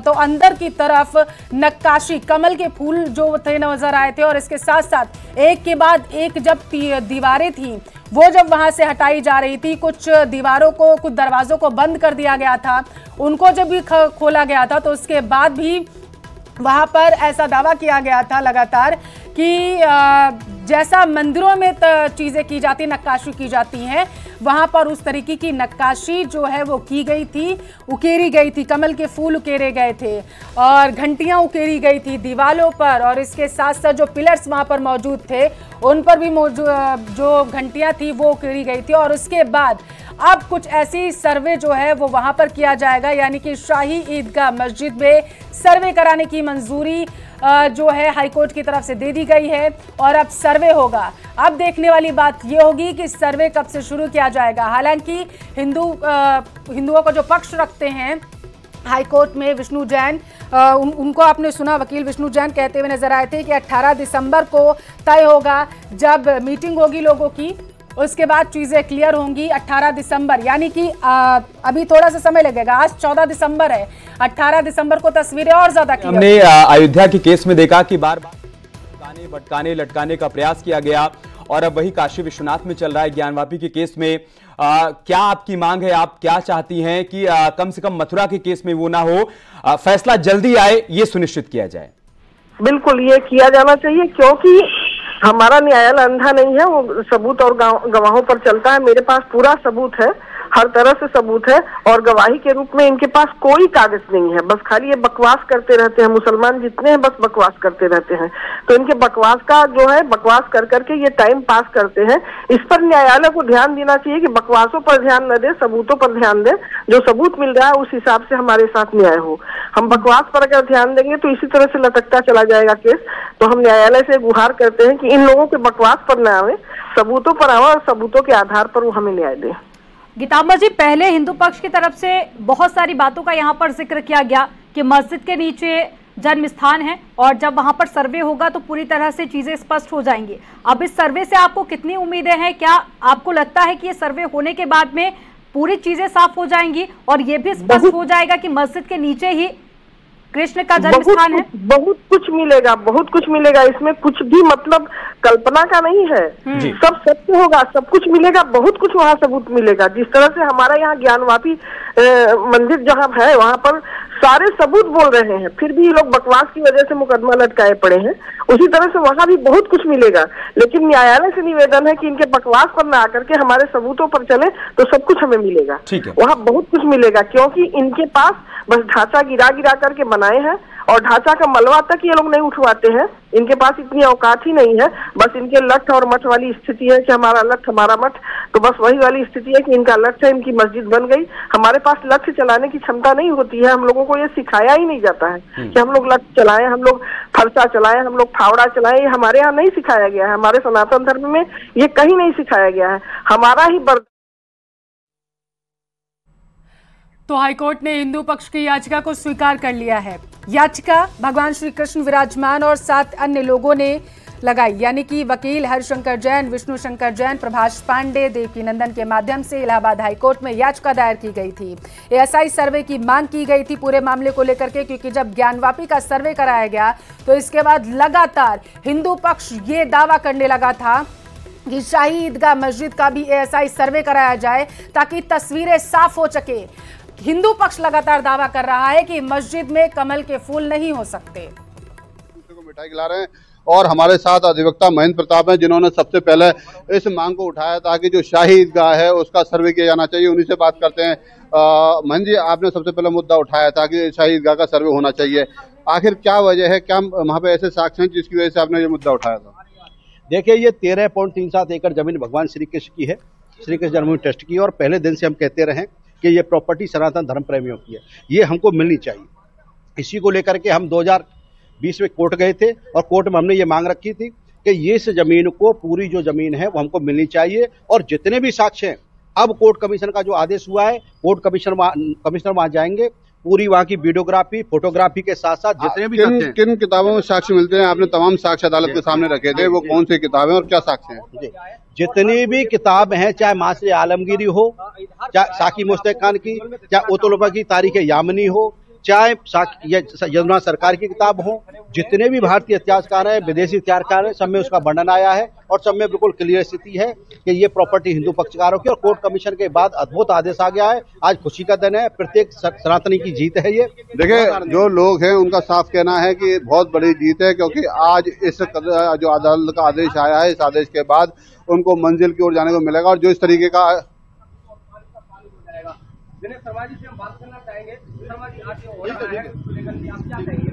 तो अंदर की तरफ नक्काशी कमल के फूल जो थे नजर आए थे और इसके साथ साथ एक के बाद एक जब दीवारें थी वो जब वहां से हटाई जा रही थी, कुछ दीवारों को, कुछ दरवाजों को बंद कर दिया गया था, उनको जब भी खोला गया था तो उसके बाद भी वहां पर ऐसा दावा किया गया था लगातार कि जैसा मंदिरों में चीजें की जाती, नक्काशी की जाती हैं, वहां पर उस तरीके की नक्काशी जो है वो की गई थी, उकेरी गई थी, कमल के फूल उकेरे गए थे और घंटियां उकेरी गई थी दीवालों पर, और इसके साथ साथ जो पिलर्स वहां पर मौजूद थे उन पर भी जो घंटियां थी वो उकेरी गई थी। और उसके बाद अब कुछ ऐसी सर्वे जो है वो वहां पर किया जाएगा, यानी कि शाही ईदगाह मस्जिद में सर्वे कराने की मंजूरी जो है हाईकोर्ट की तरफ से दे दी गई है और अब सर्वे होगा। अब देखने वाली बात यह होगी कि सर्वे कब से शुरू किया जाएगा। हालांकि हिंदुओं को जो पक्ष रखते हैं हाईकोर्ट में विष्णु जैन, उनको आपने सुना, वकील विष्णु जैन कहते हुए नजर आए थे कि 18 दिसंबर को तय होगा, जब मीटिंग होगी लोगों की उसके बाद चीजें क्लियर होंगी। 18 दिसंबर यानी कि अभी थोड़ा सा समय लगेगा, आज 14 दिसंबर है, 18 दिसंबर को तस्वीरें और ज्यादा क्लियर। हमने अयोध्या के केस में देखा कि बार बार भटकाने लटकाने का प्रयास किया गया और अब वही काशी विश्वनाथ में चल रहा है ज्ञानवापी के केस में। क्या आपकी मांग है, आप क्या चाहती हैं कि कम से कम मथुरा के केस में वो ना हो, फैसला जल्दी आए, ये सुनिश्चित किया जाए? बिल्कुल ये किया जाना चाहिए, क्योंकि हमारा न्यायालय अंधा नहीं है, वो सबूत और गवाहों पर चलता है। मेरे पास पूरा सबूत है, हर तरह से सबूत है और गवाही के रूप में इनके पास कोई कागज नहीं है, बस खाली ये बकवास करते रहते हैं। मुसलमान जितने हैं बस बकवास करते रहते हैं, तो इनके बकवास का जो है, बकवास कर करके ये टाइम पास करते हैं। इस पर न्यायालय को ध्यान देना चाहिए कि बकवासों पर ध्यान न दे, सबूतों पर ध्यान दे। जो सबूत मिल रहा है उस हिसाब से हमारे साथ न्याय हो। हम बकवास पर अगर ध्यान देंगे तो इसी तरह से लटकता चला जाएगा केस। तो हम न्यायालय से गुहार करते हैं कि इन लोगों के बकवास पर न आवे, सबूतों पर आवे और सबूतों के आधार पर वो हमें न्याय दे। गीतांबर जी, पहले हिंदू पक्ष की तरफ से बहुत सारी बातों का यहाँ पर जिक्र किया गया कि मस्जिद के नीचे जन्म स्थान है और जब वहां पर सर्वे होगा तो पूरी तरह से चीजें स्पष्ट हो जाएंगी। अब इस सर्वे से आपको कितनी उम्मीदें हैं? क्या आपको लगता है कि ये सर्वे होने के बाद में पूरी चीजें साफ हो जाएंगी और ये भी स्पष्ट हो जाएगा कि मस्जिद के नीचे ही कृष्ण का जन्म स्थान है? बहुत कुछ मिलेगा, बहुत कुछ मिलेगा, इसमें कुछ भी मतलब कल्पना का नहीं है, सब सत्य होगा, सब कुछ मिलेगा, बहुत कुछ वहाँ सबूत मिलेगा। जिस तरह से हमारा यहाँ ज्ञानवापी मंदिर जहाँ है वहाँ पर सारे सबूत बोल रहे हैं, फिर भी ये लोग बकवास की वजह से मुकदमा लटकाए पड़े हैं, उसी तरह से वहाँ भी बहुत कुछ मिलेगा। लेकिन न्यायालय से निवेदन है कि इनके बकवास पर न आकर के हमारे सबूतों पर चले तो सब कुछ हमें मिलेगा। वहाँ बहुत कुछ मिलेगा, क्योंकि इनके पास बस ढांचा गिरा गिरा करके बनाए हैं और ढांचा का मलबा तक ये लोग नहीं उठवाते हैं। इनके पास इतनी औकात ही नहीं है, बस इनके लठ और मठ वाली स्थिति है कि हमारा लठ हमारा मठ, तो बस वही वाली स्थिति है कि इनका लठ है, इनकी मस्जिद बन गई। हमारे पास लठ चलाने की क्षमता नहीं होती है, हम लोगों को ये सिखाया ही नहीं जाता है कि हम लोग लठ चलाएं, हम लोग फरसा चलाएं, हम लोग फावड़ा चलाएं, ये हमारे यहाँ नहीं सिखाया गया है। हमारे सनातन धर्म में ये कहीं नहीं सिखाया गया है, हमारा ही तो हाईकोर्ट ने हिंदू पक्ष की याचिका को स्वीकार कर लिया है। याचिका भगवान श्री कृष्ण विराजमान और 7 अन्य लोगों ने लगाई, यानी कि वकील हरिशंकर जैन, विष्णु शंकर जैन, प्रभाष पांडे, देवकी नंदन के माध्यम से इलाहाबाद हाईकोर्ट में याचिका दायर की गई थी। एएसआई सर्वे की मांग की गई थी पूरे मामले को लेकर के, क्योंकि जब ज्ञानवापी का सर्वे कराया गया तो इसके बाद लगातार हिंदू पक्ष ये दावा करने लगा था कि शाही ईदगाह मस्जिद का भी एएसआई सर्वे कराया जाए ताकि तस्वीरें साफ हो सके। हिंदू पक्ष लगातार दावा कर रहा है कि मस्जिद में कमल के फूल नहीं हो सकते। मिठाई खिला रहे हैं और हमारे साथ अधिवक्ता महेंद्र प्रताप हैं, जिन्होंने सबसे पहले इस मांग को उठाया था कि जो शाही ईदगाह है उसका सर्वे किया जाना चाहिए। उन्हीं से बात करते हैं। महेंद्र जी, आपने सबसे पहले मुद्दा उठाया था कि शाही ईदगाह का सर्वे होना चाहिए, आखिर क्या वजह है, क्या वहाँ पे ऐसे साक्ष्य हैं जिसकी वजह से आपने ये मुद्दा उठाया था? देखिए, ये 13.37 एकड़ जमीन भगवान श्री कृष्ण की है, श्री कृष्ण जन्मभूमि ट्रस्ट की, और पहले दिन से हम कहते रहे कि ये प्रॉपर्टी सनातन धर्म प्रेमियों की है, ये हमको मिलनी चाहिए। इसी को लेकर के हम 2020 में कोर्ट गए थे और कोर्ट में हमने ये मांग रखी थी कि ये इस जमीन को, पूरी जो जमीन है वो हमको मिलनी चाहिए। और जितने भी साक्ष्य हैं, अब कोर्ट कमीशन का जो आदेश हुआ है, कोर्ट कमिश्नर वहां जाएंगे, पूरी वहाँ की वीडियोग्राफी, फोटोग्राफी के साथ साथ जितने भी किन किताबों में साक्ष्य मिलते हैं? आपने तमाम साक्ष्य अदालत के सामने रखे थे, वो कौन सी किताबें और क्या साक्ष्य हैं? जितनी भी किताब हैं, चाहे मासरे आलमगीरी हो, चाहे साकी मुस्तक खान की, चाहे ओतुलबा की तारीख यामनी हो, चाहे यमुना सरकार की किताब हो, जितने भी भारतीय इतिहासकार हैं, विदेशी इतिहासकार हैं, सब में उसका वर्णन आया है और सब में बिल्कुल क्लियर स्थिति है कि ये प्रॉपर्टी हिंदू पक्षकारों की, और कोर्ट कमीशन के बाद अद्भुत आदेश आ गया है। आज खुशी का दिन है, प्रत्येक सनातनी की जीत है ये। देखिए, जो लोग हैं उनका साफ कहना है कि बहुत बड़ी जीत है, क्योंकि आज इस जो अदालत का आदेश आया है, इस आदेश के बाद उनको मंजिल की ओर जाने को मिलेगा। और जो इस तरीके का शर्मा जी से हम बात करना चाहेंगे। शर्मा जी, आज हो रहा है उसको लेकर के आप क्या कहेंगे?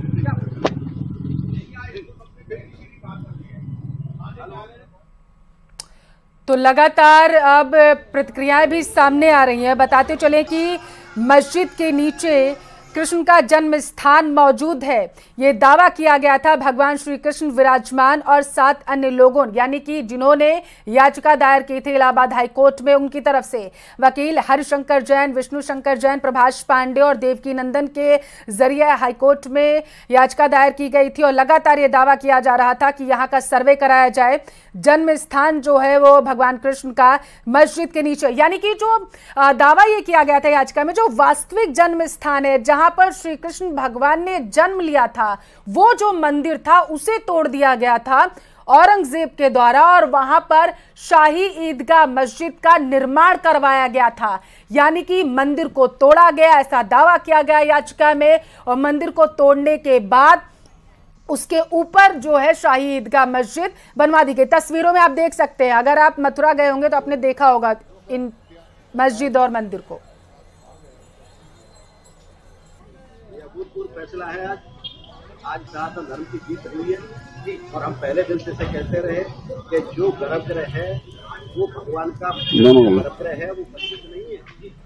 तो लगातार अब प्रतिक्रियाएं भी सामने आ रही हैं। बताते चले कि मस्जिद के नीचे कृष्ण का जन्म स्थान मौजूद है, ये दावा किया गया था। भगवान श्री कृष्ण विराजमान और 7 अन्य लोगों, यानी कि जिन्होंने याचिका दायर की थी इलाहाबाद हाईकोर्ट में, उनकी तरफ से वकील हरिशंकर जैन, विष्णु शंकर जैन, प्रभाष पांडे और देवकी नंदन के जरिए हाईकोर्ट में याचिका दायर की गई थी। और लगातार ये दावा किया जा रहा था कि यहाँ का सर्वे कराया जाए। जन्म स्थान जो है वो भगवान कृष्ण का मस्जिद के नीचे, यानी कि जो दावा ये किया गया था याचिका में, जो वास्तविक जन्म स्थान है जहां पर श्री कृष्ण भगवान ने जन्म लिया था, वो जो मंदिर था उसे तोड़ दिया गया था औरंगजेब के द्वारा और वहां पर शाही ईदगाह मस्जिद का निर्माण करवाया गया था। यानी कि मंदिर को तोड़ा गया, ऐसा दावा किया गया याचिका में। और मंदिर को तोड़ने के बाद उसके ऊपर जो है शाही ईदगाह मस्जिद बनवा दी गई। तस्वीरों में आप देख सकते हैं, अगर आप मथुरा गए होंगे तो आपने देखा होगा इन मस्जिद और मंदिर को। अभूतपूर्व फैसला है आज सनातन धर्म की जीत हुई है। और हम पहले दिन से कहते रहे कि जो गर्भगृह है वो भगवान का गर्भगृह है, वो मस्जिद नहीं है।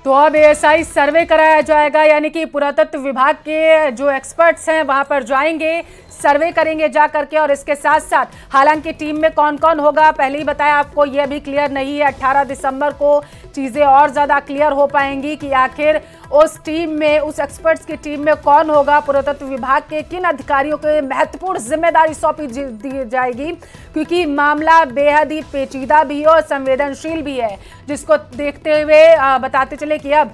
तो अब एएसआई सर्वे कराया जाएगा, यानी कि पुरातत्व विभाग के जो एक्सपर्ट्स हैं वहां पर जाएंगे, सर्वे करेंगे जा करके। और इसके साथ साथ हालांकि टीम में कौन कौन होगा पहले ही बताया आपको, यह भी क्लियर नहीं है। 18 दिसंबर को चीजें और ज्यादा क्लियर हो पाएंगी कि आखिर उस टीम में, उस एक्सपर्ट्स की टीम में कौन होगा, पुरातत्व विभाग के किन अधिकारियों को महत्वपूर्ण जिम्मेदारी सौंपी दी जाएगी, क्योंकि मामला बेहद ही पेचीदा भी है और संवेदनशील भी है, जिसको देखते हुए बताते चले कि अब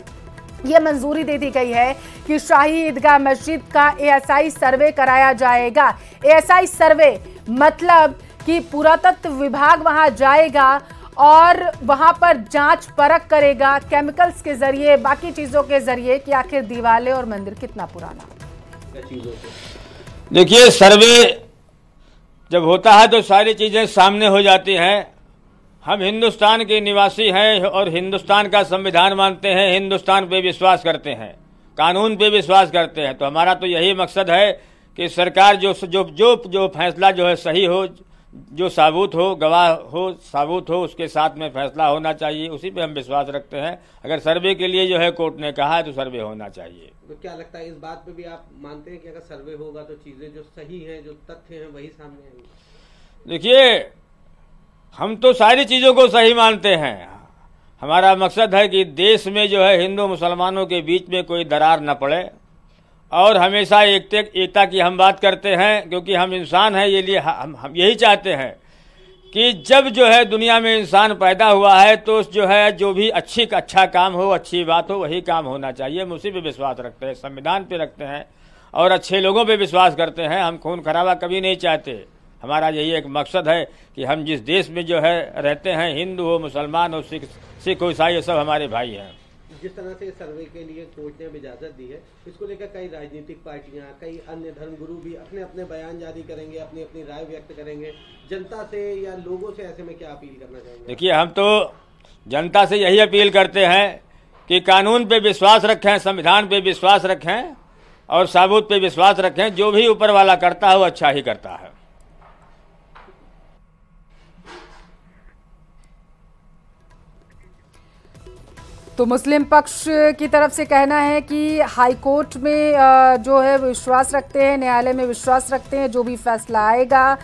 ये मंजूरी दे दी गई है कि शाही ईदगाह मस्जिद का एएसआई सर्वे कराया जाएगा। एएसआई सर्वे मतलब कि पुरातत्व विभाग वहां जाएगा और वहां पर जांच परख करेगा केमिकल्स के जरिए, बाकी चीजों के जरिए कि आखिर दीवारें और मंदिर कितना पुराना। देखिए, सर्वे जब होता है तो सारी चीजें सामने हो जाती हैं। हम हिंदुस्तान के निवासी हैं और हिंदुस्तान का संविधान मानते हैं, हिंदुस्तान पे विश्वास करते हैं, कानून पे विश्वास करते हैं। तो हमारा तो यही मकसद है कि सरकार जो फैसला जो है सही हो, जो साबुत हो, गवाह हो, साबुत हो, उसके साथ में फैसला होना चाहिए, उसी पे हम विश्वास रखते हैं। अगर सर्वे के लिए जो है कोर्ट ने कहा है तो सर्वे होना चाहिए। तो क्या लगता है इस बात पे भी आप मानते हैं कि अगर सर्वे होगा तो चीजें जो सही हैं, जो तथ्य हैं, वही सामने आएंगे? देखिए, हम तो सारी चीजों को सही मानते हैं। हमारा मकसद है कि देश में जो है हिंदू मुसलमानों के बीच में कोई दरार न पड़े और हमेशा एकता की हम बात करते हैं, क्योंकि हम इंसान हैं। ये लिए हम यही चाहते हैं कि जब जो है दुनिया में इंसान पैदा हुआ है तो जो है जो भी अच्छा काम हो, अच्छी बात हो, वही काम होना चाहिए। हम उसी पे विश्वास रखते हैं, संविधान पे रखते हैं और अच्छे लोगों पे विश्वास करते हैं। हम खून खराबा कभी नहीं चाहते। हमारा यही एक मकसद है कि हम जिस देश में जो है रहते हैं, हिंदू हो, मुसलमान हो, सिख हो, ईसाई हो, सब हमारे भाई हैं। जिस तरह से सर्वे के लिए कोर्ट ने इजाजत दी है, इसको लेकर कई राजनीतिक पार्टियां, कई अन्य धर्मगुरु भी अपने अपने बयान जारी करेंगे, अपनी अपनी राय व्यक्त करेंगे। जनता से या लोगों से ऐसे में क्या अपील करना चाहेंगे? देखिए, हम तो जनता से यही अपील करते हैं कि कानून पे विश्वास रखें, संविधान पे विश्वास रखें और साबुत पे विश्वास रखें। जो भी ऊपर वाला करता है वो अच्छा ही करता है। तो मुस्लिम पक्ष की तरफ से कहना है कि हाईकोर्ट में जो है विश्वास रखते हैं, न्यायालय में विश्वास रखते हैं, जो भी फैसला आएगा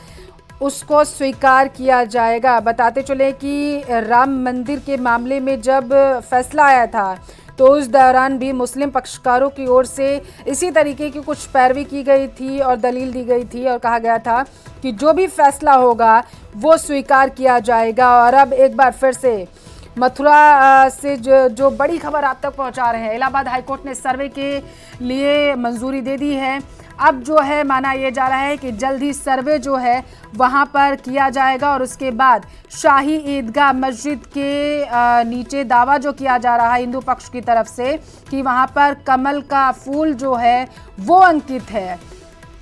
उसको स्वीकार किया जाएगा। बताते चले कि राम मंदिर के मामले में जब फैसला आया था तो उस दौरान भी मुस्लिम पक्षकारों की ओर से इसी तरीके की कुछ पैरवी की गई थी और दलील दी गई थी और कहा गया था कि जो भी फैसला होगा वो स्वीकार किया जाएगा। और अब एक बार फिर से मथुरा से जो बड़ी खबर आप तक पहुंचा रहे हैं, इलाहाबाद हाईकोर्ट ने सर्वे के लिए मंजूरी दे दी है। अब जो है माना यह जा रहा है कि जल्द ही सर्वे जो है वहां पर किया जाएगा और उसके बाद शाही ईदगाह मस्जिद के नीचे दावा जो किया जा रहा है हिंदू पक्ष की तरफ से कि वहां पर कमल का फूल जो है वो अंकित है,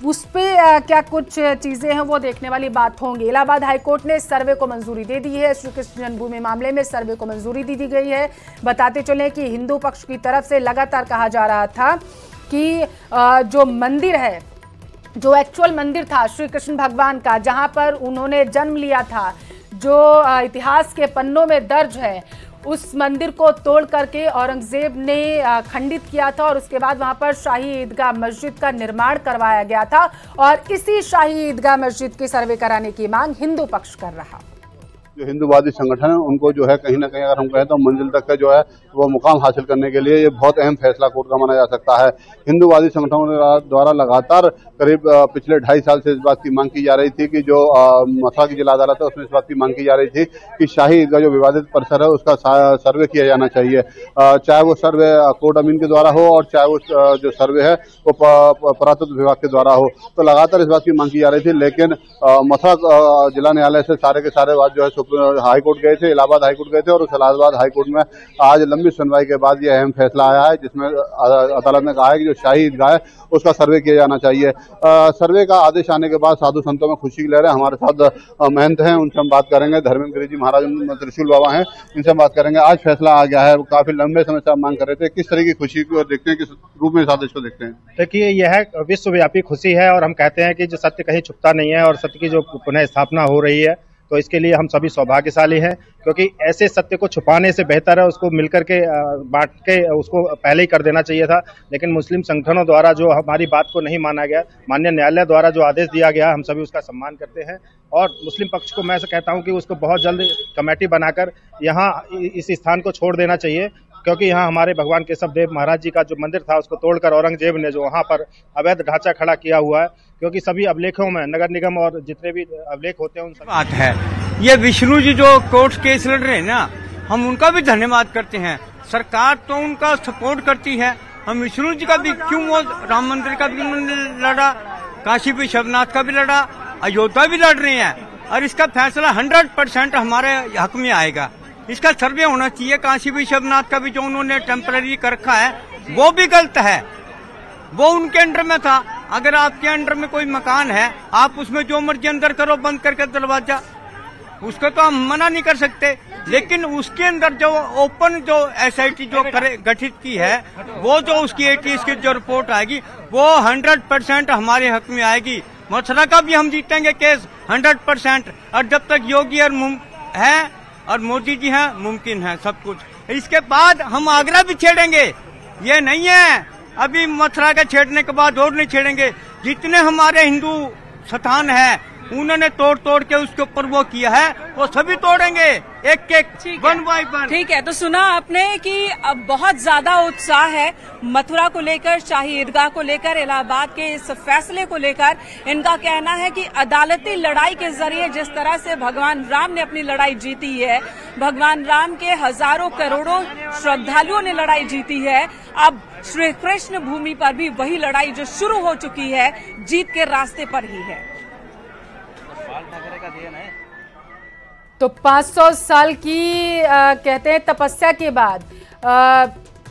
उस पे क्या कुछ चीज़ें हैं वो देखने वाली बात होंगी। इलाहाबाद हाईकोर्ट ने सर्वे को मंजूरी दे दी है। श्री कृष्ण जन्मभूमि मामले में सर्वे को मंजूरी दी गई है। बताते चलें कि हिंदू पक्ष की तरफ से लगातार कहा जा रहा था कि जो मंदिर है, जो एक्चुअल मंदिर था श्री कृष्ण भगवान का, जहां पर उन्होंने जन्म लिया था, जो इतिहास के पन्नों में दर्ज है, उस मंदिर को तोड़ करके औरंगजेब ने खंडित किया था और उसके बाद वहां पर शाही ईदगाह मस्जिद का निर्माण करवाया गया था और इसी शाही ईदगाह मस्जिद की सर्वे कराने की मांग हिंदू पक्ष कर रहा। जो हिंदूवादी संगठन है उनको जो है कहीं ना कहीं अगर हम कहें तो मंजिल तक का जो है वो मुकाम हासिल करने के लिए ये बहुत अहम फैसला कोर्ट का माना जा सकता है। हिंदूवादी संगठनों द्वारा लगातार करीब पिछले 2.5 साल से इस बात की मांग की जा रही थी कि जो मथुरा की जिला अदालत है उसमें इस बात की मांग की जा रही थी कि शाही ईदगाह जो विवादित परिसर है उसका सर्वे किया जाना चाहिए, चाहे वो सर्वे कोर्ट अमीन के द्वारा हो और चाहे वो जो सर्वे है वो पुरातत्व विभाग के द्वारा हो। तो लगातार इस बात की मांग की जा रही थी, लेकिन मथुरा जिला न्यायालय से सारे के सारे बात जो है हाईकोर्ट गए थे, इलाहाबाद हाईकोर्ट गए थे और उस इलाहाबाद हाईकोर्ट में आज लंबी सुनवाई के बाद यह अहम फैसला आया है जिसमें अदालत ने कहा है कि जो शाही ईदगाह है उसका सर्वे किया जाना चाहिए। सर्वे का आदेश आने के बाद साधु संतों में खुशी की लहर है। हमारे साथ महंत हैं, उनसे हम बात करेंगे। धर्मेंद्र गिरी जी महाराज त्रिशूल बाबा हैं, इनसे हम बात करेंगे। आज फैसला आ गया है, काफी लंबे समय से आप मांग कर रहे थे, किस तरह की खुशी को देखते हैं, किस रूप में इस आदेश को देखते हैं? देखिए, यह विश्वव्यापी खुशी है और हम कहते हैं कि जो सत्य कहीं छुपता नहीं है और सत्य की जो पुनः स्थापना हो रही है तो इसके लिए हम सभी सौभाग्यशाली हैं, क्योंकि ऐसे सत्य को छुपाने से बेहतर है उसको मिलकर के बांट के उसको पहले ही कर देना चाहिए था। लेकिन मुस्लिम संगठनों द्वारा जो हमारी बात को नहीं माना गया, माननीय न्यायालय द्वारा जो आदेश दिया गया, हम सभी उसका सम्मान करते हैं और मुस्लिम पक्ष को मैं कहता हूं कि उसको बहुत जल्द कमेटी बनाकर यहाँ इस स्थान को छोड़ देना चाहिए, क्योंकि यहाँ हमारे भगवान केशव देव महाराज जी का जो मंदिर था उसको तोड़कर औरंगजेब ने जो वहाँ पर अवैध ढांचा खड़ा किया हुआ है, क्योंकि सभी अभिलेखों में नगर निगम और जितने भी अभिलेख होते हैं उन सब बात है। ये विष्णु जी जो कोर्ट केस लड़ रहे हैं ना, हम उनका भी धन्यवाद करते हैं। सरकार तो उनका सपोर्ट करती है, हम विष्णु जी का भी क्यों, वो राम मंदिर का भी लड़ा, काशी विश्वनाथ का भी लड़ा, अयोध्या भी लड़ रहे हैं और इसका फैसला 100% हमारे हक में आएगा। इसका सर्वे होना चाहिए। काशी विश्वनाथ का भी जो उन्होंने टेम्पररी कर रखा है वो भी गलत है, वो उनके अंडर में था। अगर आपके अंडर में कोई मकान है, आप उसमें जो मर्जी अंदर करो, बंद करके दरवाजा, उसको तो हम मना नहीं कर सकते। लेकिन उसके अंदर जो ओपन जो SIT जो गठित की है, वो जो उसकी 80 की जो रिपोर्ट आएगी वो 100% हमारे हक में आएगी। मथुरा का भी हम जीतेंगे केस 100%। और जब तक योगी और है और मोदी जी हैं, मुमकिन है सब कुछ। इसके बाद हम आगरा भी छेड़ेंगे, ये नहीं है अभी मथुरा के छेड़ने के बाद और नहीं छेड़ेंगे। जितने हमारे हिंदू स्थान है उन्होंने तोड़ तोड़ के उसके ऊपर वो किया है, वो सभी तोड़ेंगे एक एक, वन बाय वन। ठीक है, तो सुना आपने कि अब बहुत ज्यादा उत्साह है मथुरा को लेकर, शाही ईदगाह को लेकर, इलाहाबाद के इस फैसले को लेकर। इनका कहना है कि अदालती लड़ाई के जरिए जिस तरह से भगवान राम ने अपनी लड़ाई जीती है, भगवान राम के हजारों करोड़ों श्रद्धालुओं ने लड़ाई जीती है, अब श्री कृष्ण भूमि पर भी वही लड़ाई जो शुरू हो चुकी है जीत के रास्ते पर ही है। तो 500 साल की कहते हैं तपस्या के बाद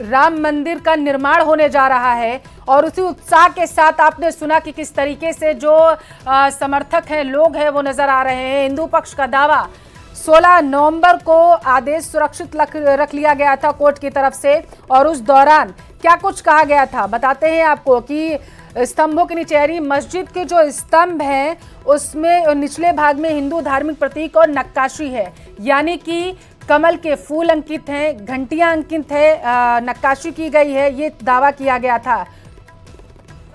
राम मंदिर का निर्माण होने जा रहा है और उसी उत्साह के साथ आपने सुना कि किस तरीके से जो समर्थक हैं, लोग हैं, वो नजर आ रहे हैं। हिंदू पक्ष का दावा 16 नवंबर को आदेश सुरक्षित रख लिया गया था कोर्ट की तरफ से और उस दौरान क्या कुछ कहा गया था बताते हैं आपको कि स्तंभों के नीचे यानी मस्जिद के जो स्तंभ हैं उसमें निचले भाग में हिंदू धार्मिक प्रतीक और नक्काशी है, यानी कि कमल के फूल अंकित हैं, घंटियां अंकित है, नक्काशी की गई है, ये दावा किया गया था।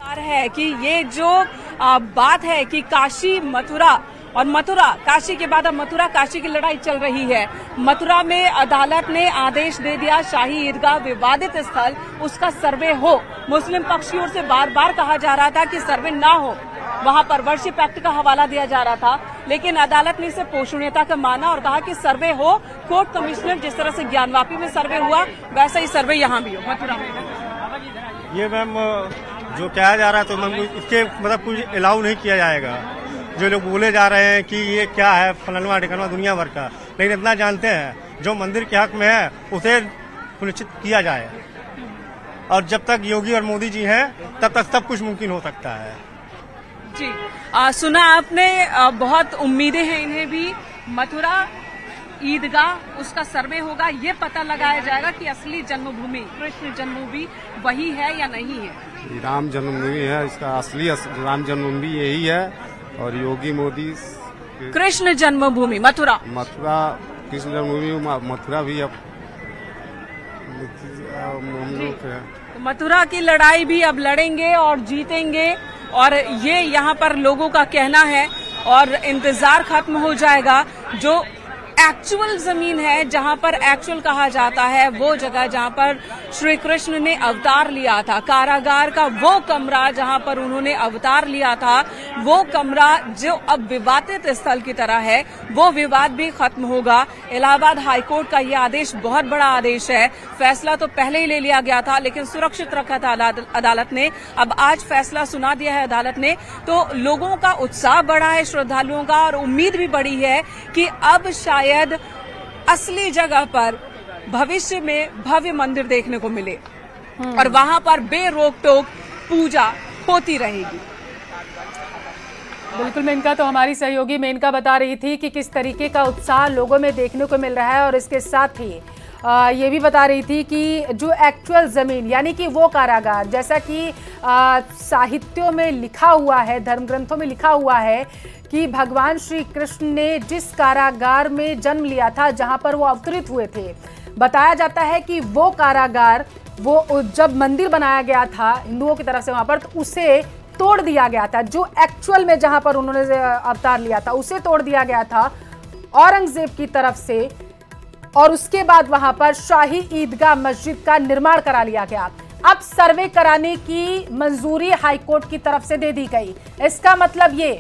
है कि ये जो बात है कि काशी मथुरा और मथुरा, काशी के बाद अब मथुरा काशी की लड़ाई चल रही है। मथुरा में अदालत ने आदेश दे दिया, शाही ईदगाह विवादित स्थल, उसका सर्वे हो। मुस्लिम पक्ष की ओर से बार बार कहा जा रहा था कि सर्वे ना हो, वहां पर वर्शिप एक्ट का हवाला दिया जा रहा था, लेकिन अदालत ने इसे पोषणीयता का माना और कहा कि सर्वे हो। कोर्ट कमिश्नर जिस तरह से ज्ञानवापी में सर्वे हुआ, वैसा ही सर्वे यहाँ भी हो मथुरा में। ये मैम जो कहा जा रहा है तो मैम इसके मतलब कुछ अलाउ नहीं किया जाएगा। जो लोग बोले जा रहे हैं कि ये क्या है फलनवा ढिकनवा दुनिया भर का, लेकिन इतना जानते हैं जो मंदिर के हक में है उसे सुनिश्चित किया जाए, और जब तक योगी और मोदी जी हैं तब तक सब कुछ मुमकिन हो सकता है। जी सुना आपने, बहुत उम्मीदें हैं इन्हें भी। मथुरा ईदगाह उसका सर्वे होगा, ये पता लगाया जाएगा कि असली जन्मभूमि कृष्ण जन्मभूमि वही है या नहीं है। राम जन्मभूमि है, इसका असली राम जन्मभूमि यही है, और योगी मोदी कृष्ण जन्मभूमि मथुरा कृष्ण जन्मभूमि मथुरा भी अब मथुरा की लड़ाई भी अब लड़ेंगे और जीतेंगे, और ये यहाँ पर लोगों का कहना है, और इंतजार खत्म हो जाएगा। जो एक्चुअल जमीन है, जहां पर एक्चुअल कहा जाता है, वो जगह जहां पर श्री कृष्ण ने अवतार लिया था, कारागार का वो कमरा जहां पर उन्होंने अवतार लिया था, वो कमरा जो अब विवादित स्थल की तरह है, वो विवाद भी खत्म होगा। इलाहाबाद हाईकोर्ट का ये आदेश बहुत बड़ा आदेश है। फैसला तो पहले ही ले लिया गया था, लेकिन सुरक्षित रखा था अदालत ने। अब आज फैसला सुना दिया है अदालत ने, तो लोगों का उत्साह बढ़ा है, श्रद्धालुओं का, और उम्मीद भी बढ़ी है कि अब शायद असली जगह पर भविष्य में भव्य मंदिर देखने को मिले और वहां पर बेरोक टोक पूजा होती रहेगी। बिल्कुल मेनका, तो हमारी सहयोगी मेनका बता रही थी कि किस तरीके का उत्साह लोगों में देखने को मिल रहा है, और इसके साथ ही ये भी बता रही थी कि जो एक्चुअल ज़मीन यानी कि वो कारागार, जैसा कि साहित्यों में लिखा हुआ है, धर्म ग्रंथों में लिखा हुआ है कि भगवान श्री कृष्ण ने जिस कारागार में जन्म लिया था, जहां पर वो अवतरित हुए थे, बताया जाता है कि वो कारागार, वो जब मंदिर बनाया गया था हिंदुओं की तरफ से वहां पर, तो उसे तोड़ दिया गया था। जो एक्चुअल में जहां पर उन्होंने अवतार लिया था उसे तोड़ दिया गया था औरंगजेब की तरफ से, और उसके बाद वहां पर शाही ईदगाह मस्जिद का निर्माण करा लिया गया। अब सर्वे कराने की मंजूरी हाईकोर्ट की तरफ से दे दी गई। इसका मतलब ये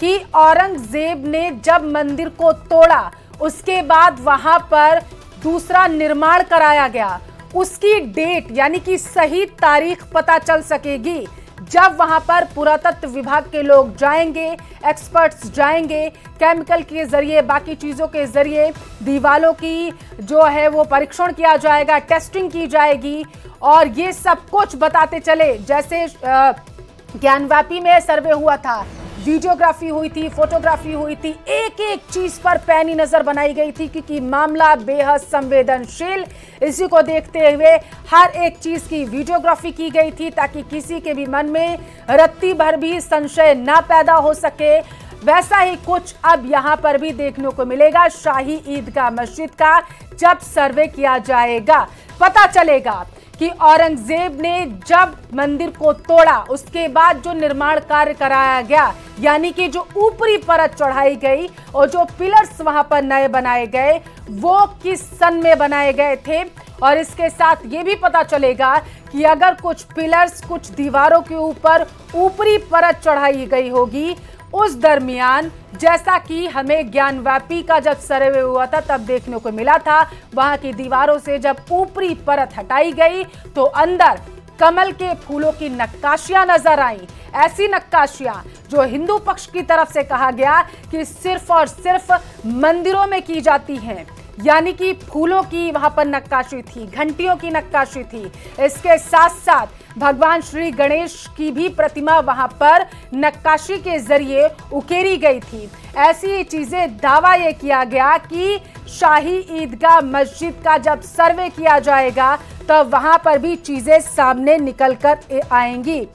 कि औरंगजेब ने जब मंदिर को तोड़ा, उसके बाद वहां पर दूसरा निर्माण कराया गया, उसकी डेट यानी कि सही तारीख पता चल सकेगी जब वहां पर पुरातत्व विभाग के लोग जाएंगे, एक्सपर्ट्स जाएंगे, केमिकल के जरिए, बाकी चीजों के जरिए दीवालों की जो है वो परीक्षण किया जाएगा, टेस्टिंग की जाएगी, और ये सब कुछ बताते चले। जैसे ज्ञानवापी में सर्वे हुआ था, वीडियोग्राफी हुई थी, फोटोग्राफी हुई थी, एक एक चीज पर पैनी नजर बनाई गई थी, क्योंकि मामला बेहद संवेदनशील। इसी को देखते हुए हर एक चीज की वीडियोग्राफी की गई थी, ताकि किसी के भी मन में रत्ती भर भी संशय ना पैदा हो सके। वैसा ही कुछ अब यहाँ पर भी देखने को मिलेगा। शाही ईदगाह मस्जिद का जब सर्वे किया जाएगा, पता चलेगा कि औरंगजेब ने जब मंदिर को तोड़ा, उसके बाद जो निर्माण कार्य कराया गया, यानी कि जो ऊपरी परत चढ़ाई गई और जो पिलर्स वहां पर नए बनाए गए, वो किस सन में बनाए गए थे। और इसके साथ ये भी पता चलेगा कि अगर कुछ पिलर्स, कुछ दीवारों के ऊपर ऊपरी परत चढ़ाई गई होगी, उस दरमियान जैसा कि हमें ज्ञानवापी का जब सर्वे हुआ था तब देखने को मिला था, वहां की दीवारों से जब ऊपरी परत हटाई गई तो अंदर कमल के फूलों की नक्काशियां नजर आई। ऐसी नक्काशियां जो हिंदू पक्ष की तरफ से कहा गया कि सिर्फ और सिर्फ मंदिरों में की जाती हैं, यानी कि फूलों की वहां पर नक्काशी थी, घंटियों की नक्काशी थी। इसके साथ साथ भगवान श्री गणेश की भी प्रतिमा वहां पर नक्काशी के जरिए उकेरी गई थी। ऐसी चीजें दावा यह किया गया कि शाही ईदगाह मस्जिद का जब सर्वे किया जाएगा तब वहां पर भी चीजें सामने निकल कर आएंगी।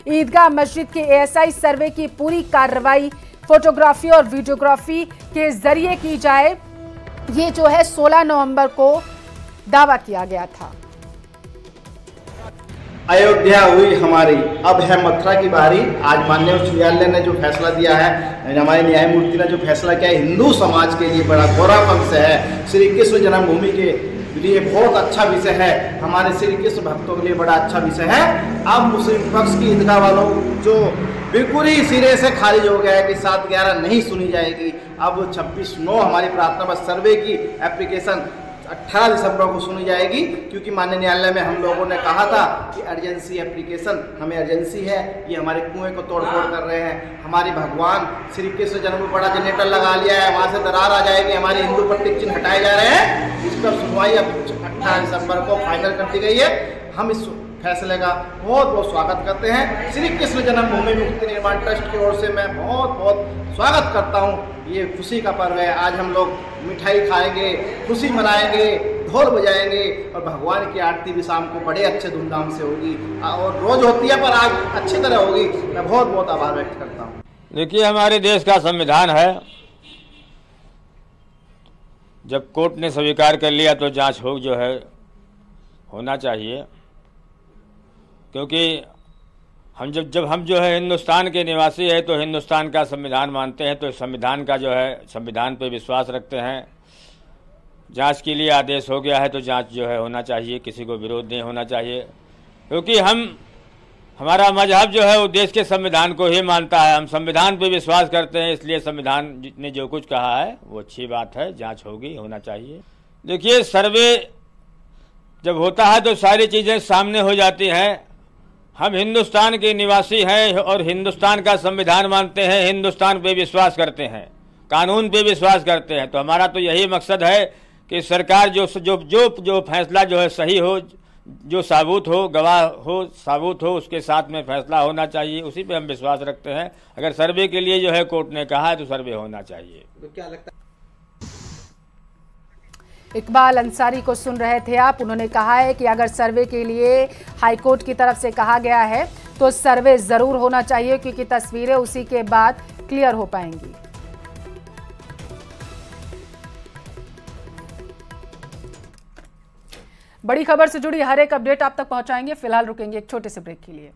ईदगाह मस्जिद के एएसआई सर्वे की पूरी कार्रवाई फोटोग्राफी और वीडियोग्राफी के जरिए की जाए, ये जो है 16 नवंबर को दावा किया गया था। अयोध्या हुई हमारी, अब है मथुरा की बारी। आज माननीय उच्च न्यायालय ने जो फैसला दिया है, हमारे न्यायमूर्ति ने जो फैसला किया है, हिंदू समाज के लिए बड़ा गौरव विषय है। श्री कृष्ण जन्मभूमि के लिए बहुत अच्छा विषय है, हमारे श्री कृष्ण भक्तों के लिए बड़ा अच्छा विषय है। अब मुस्लिम पक्ष की ईदगाह वालों जो बिल्कुल ही सिरे से खारिज हो गया है कि 7/11 नहीं सुनी जाएगी। अब 26/9 हमारी प्रार्थना बस सर्वे की एप्लीकेशन 18 दिसंबर को सुनी जाएगी, क्योंकि माननीय न्यायालय में हम लोगों ने कहा था कि अर्जेंसी एप्लीकेशन, हमें अर्जेंसी है, ये हमारे कुएं को तोड़फोड़ कर रहे हैं। हमारी भगवान श्री कृष्ण जन्म में बड़ा जनरेटर लगा लिया है, वहाँ से दरार आ जाएगी, हमारे हिंदू प्रतीक चिन्ह हटाए जा रहे हैं। इस पर सुनवाई अब 18 दिसंबर को फाइनल कर दी गई है। हम इस फैसले का बहुत बहुत स्वागत करते हैं। श्री कृष्ण जन्मभूमि मुक्ति निर्माण ट्रस्ट की ओर से मैं बहुत बहुत स्वागत करता हूँ। ये खुशी का पर्व है, आज हम लोग मिठाई खाएंगे, खुशी मनाएंगे, ढोल बजाएंगे और भगवान की आरती भी शाम को बड़े अच्छे धूमधाम से होगी और रोज होती है पर आज अच्छी तरह होगी। मैं बहुत बहुत आभार व्यक्त करता हूँ। देखिए, हमारे देश का संविधान है, जब कोर्ट ने स्वीकार कर लिया तो जांच हो जो है होना चाहिए, क्योंकि हम जब हम जो है हिंदुस्तान के निवासी है तो हिंदुस्तान का संविधान मानते हैं, तो संविधान का जो है संविधान पे विश्वास रखते हैं। जांच के लिए आदेश हो गया है तो जांच जो है होना चाहिए, किसी को विरोध नहीं होना चाहिए, क्योंकि हमारा मजहब जो है वो देश के संविधान को ही मानता है। हम संविधान पे विश्वास करते हैं, इसलिए संविधान ने जो कुछ कहा है वो अच्छी बात है, जाँच होगी, होना चाहिए। देखिए, सर्वे जब होता है तो सारी चीज़ें सामने हो जाती हैं। हम हिंदुस्तान के निवासी हैं और हिंदुस्तान का संविधान मानते हैं, हिंदुस्तान पे विश्वास करते हैं, कानून पे विश्वास करते हैं। तो हमारा तो यही मकसद है कि सरकार जो फैसला जो है सही हो, जो साबुत हो, गवाह हो, साबुत हो, उसके साथ में फैसला होना चाहिए, उसी पे हम विश्वास रखते हैं। अगर सर्वे के लिए जो है कोर्ट ने कहा है तो सर्वे होना चाहिए। तो क्या लगता है? इकबाल अंसारी को सुन रहे थे आप। उन्होंने कहा है कि अगर सर्वे के लिए हाईकोर्ट की तरफ से कहा गया है तो सर्वे जरूर होना चाहिए, क्योंकि तस्वीरें उसी के बाद क्लियर हो पाएंगी। बड़ी खबर से जुड़ी हर एक अपडेट आप तक पहुंचाएंगे। फिलहाल रुकेंगे एक छोटे से ब्रेक के लिए।